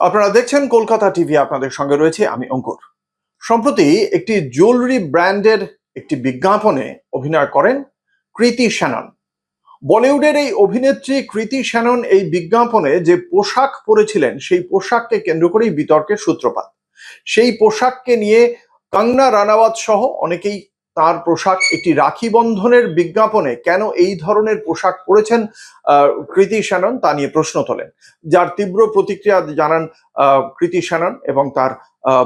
আপনারা দেখছেন কলকাতা টিভি, আপনাদের সঙ্গে রয়েছে আমি অঙ্কুর। সম্প্রতি একটি জুয়েলারি ব্র্যান্ডের একটি বিজ্ঞাপনে অভিনয় করেন কৃতি শ্যানন। বলিউডের এই অভিনেত্রী কৃতি শ্যানন এই বিজ্ঞাপনে যে পোশাক পরেছিলেন সেই পোশাককে কেন্দ্র করেই বিতর্কের সূত্রপাত। সেই পোশাককে নিয়ে কঙ্গনা রানাওয়াত সহ অনেকেই তার পোশাক একটি রাখি বন্ধনের বিজ্ঞাপনে কেন এই ধরনের পোশাক পরেছেন কৃতি শ্যানন তা নিয়ে প্রশ্ন তোলেন, যার তীব্র প্রতিক্রিয়া জানান কৃতি শ্যানন এবং তার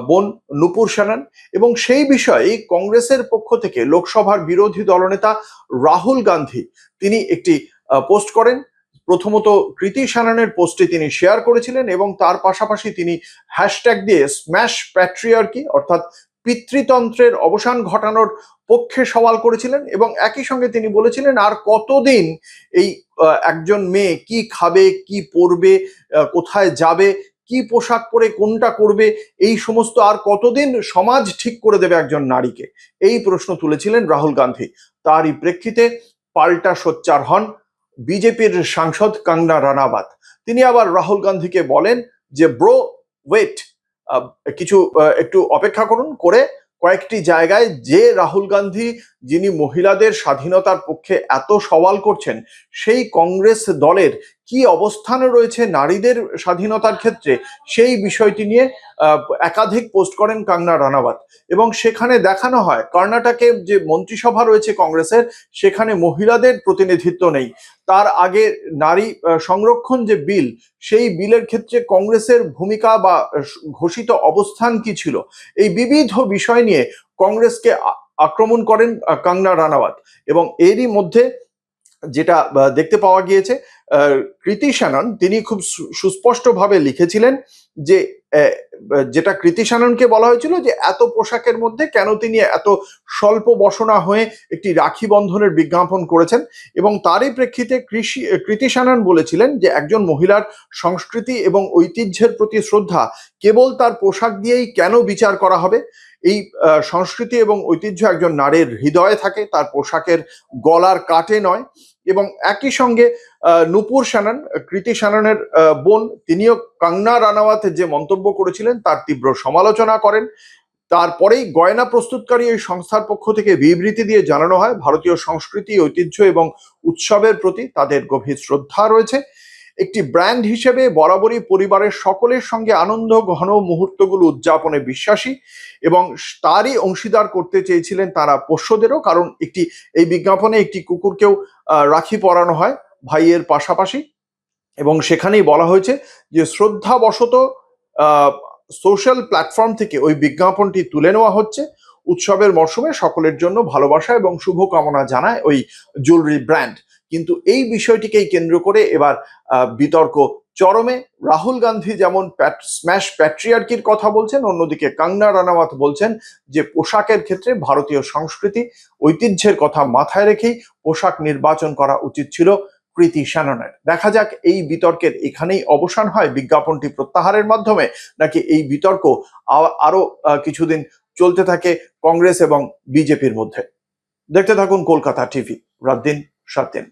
বোন নূপুর শ্যানন। এবং সেই বিষয়ে কংগ্রেসের পক্ষ থেকে লোকসভার বিরোধী দলনেতা রাহুল গান্ধী তিনি একটি পোস্ট করেন। প্রথমত কৃতি শ্যাননের পোস্টে তিনি শেয়ার করেছিলেন এবং তার পাশাপাশি তিনি হ্যাশট্যাগ দিয়ে স্ম্যাশ প্যাট্রিয়ার্কি অর্থাৎ পিতৃতন্ত্রের অবসান ঘটানোর পক্ষে সওয়াল করেছিলেন এবং একই সঙ্গে তিনি বলেছিলেন আর কতদিন এই একজন মেয়ে কি খাবে, কি পরবে, কোথায় যাবে, কি পোশাক পরে কোনটা করবে, এই সমস্ত আর কতদিন সমাজ ঠিক করে দেবে একজন নারীকে, এই প্রশ্ন তুলেছিলেন রাহুল গান্ধী। তারই প্রেক্ষিতে পাল্টা সোচ্চার হন বিজেপির সাংসদ কঙ্গনা রানাওয়াত। তিনি আবার রাহুল গান্ধীকে বলেন যে ব্রো ওয়েট, কিছু একটু অপেক্ষা করুন, করে কয়েকটি জায়গায় যে রাহুল গান্ধী যিনি মহিলাদের স্বাধীনতার পক্ষে এত সওয়াল করছেন সেই কংগ্রেস দলের কি অবস্থানে রয়েছে নারীদের স্বাধীনতার ক্ষেত্রে, সেই বিষয়টি নিয়ে একাধিক পোস্ট করেন কঙ্গনা রানাওয়াত। এবং সেখানে দেখানো হয় কর্ণাটকে যে মন্ত্রিসভা রয়েছে কংগ্রেসের, সেখানে মহিলাদের প্রতিনিধিত্ব নেই। তার আগে নারী সংরক্ষণ যে বিল, সেই বিলের ক্ষেত্রে কংগ্রেসের ভূমিকা বা ঘোষিত অবস্থান কি ছিল, এই বিবিধ বিষয় নিয়ে কংগ্রেসকে আক্রমণ করেন কঙ্গনা রানাওয়াত। এবং এরই মধ্যে যেটা দেখতে পাওয়া গিয়েছে, কৃতি শ্যানন তিনি খুব সুস্পষ্টভাবে লিখেছিলেন যে যেটা কৃতি শ্যাননকে বলা হয়েছিল যে এত পোশাকের মধ্যে কেন তিনি এত স্বল্প বসনা হয়ে একটি রাখি বন্ধনের বিজ্ঞাপন করেছেন। এবং তারই প্রেক্ষিতে কৃতি শ্যানন বলেছিলেন যে একজন মহিলার সংস্কৃতি এবং ঐতিহ্যের প্রতি শ্রদ্ধা কেবল তার পোশাক দিয়েই কেন বিচার করা হবে। এই সংস্কৃতি এবং ঐতিহ্য একজন নারীর হৃদয়ে থাকে, তার পোশাকের গলার কাটে নয়। এবং একই সঙ্গে নূপুর শ্যানন, কৃতি শ্যাননের বোন, তিনিও কঙ্গনা রানাওয়াতের যে মন্তব্য করেছিলেন তার তীব্র সমালোচনা করেন। তারপরেই গয়না প্রস্তুতকারী এই সংস্থার পক্ষ থেকে বিবৃতি দিয়ে জানানো হয় ভারতীয় সংস্কৃতি, ঐতিহ্য এবং উৎসবের প্রতি তাদের গভীর শ্রদ্ধা রয়েছে। একটি ব্র্যান্ড হিসেবে বরাবরই পরিবারের সকলের সঙ্গে আনন্দ ঘন মুহূর্তগুলো উদযাপনে বিশ্বাসী এবং তারই অংশীদার করতে চেয়েছিলেন তারা পোষ্যদেরও, কারণ এই বিজ্ঞাপনে একটি কুকুরকেও রাখি পরানো হয় ভাইয়ের পাশাপাশি। এবং সেখানেই বলা হয়েছে যে শ্রদ্ধাবশত সোশ্যাল প্ল্যাটফর্ম থেকে ওই বিজ্ঞাপনটি তুলে নেওয়া হচ্ছে। উৎসবের মরশুমে সকলের জন্য ভালোবাসা এবং শুভকামনা জানায় ওই জুয়েলারি ব্র্যান্ড। কিন্তু এই বিষয়টিকেই কেন্দ্র করে এবার বিতর্ক চরমে। রাহুল গান্ধী যেমন স্ম্যাশ প্যাট্রিয়ার্কির কথা বলছেন, অন্যদিকে কঙ্গনা রানাওয়াত বলছেন যে পোশাকের ক্ষেত্রে ভারতীয় সংস্কৃতি ঐতিহ্যের কথা মাথায় রেখেই পোশাক নির্বাচন করা উচিত ছিল কৃতি শ্যাননের। দেখা যাক এই বিতর্কের এখানেই অবসান হয় বিজ্ঞাপনটি প্রত্যাহারের মাধ্যমে, নাকি এই বিতর্ক আরো কিছুদিন চলতে থাকে কংগ্রেস এবং বিজেপির মধ্যে। দেখতে থাকুন কলকাতা টিভি, রাত দিন 7 দিন।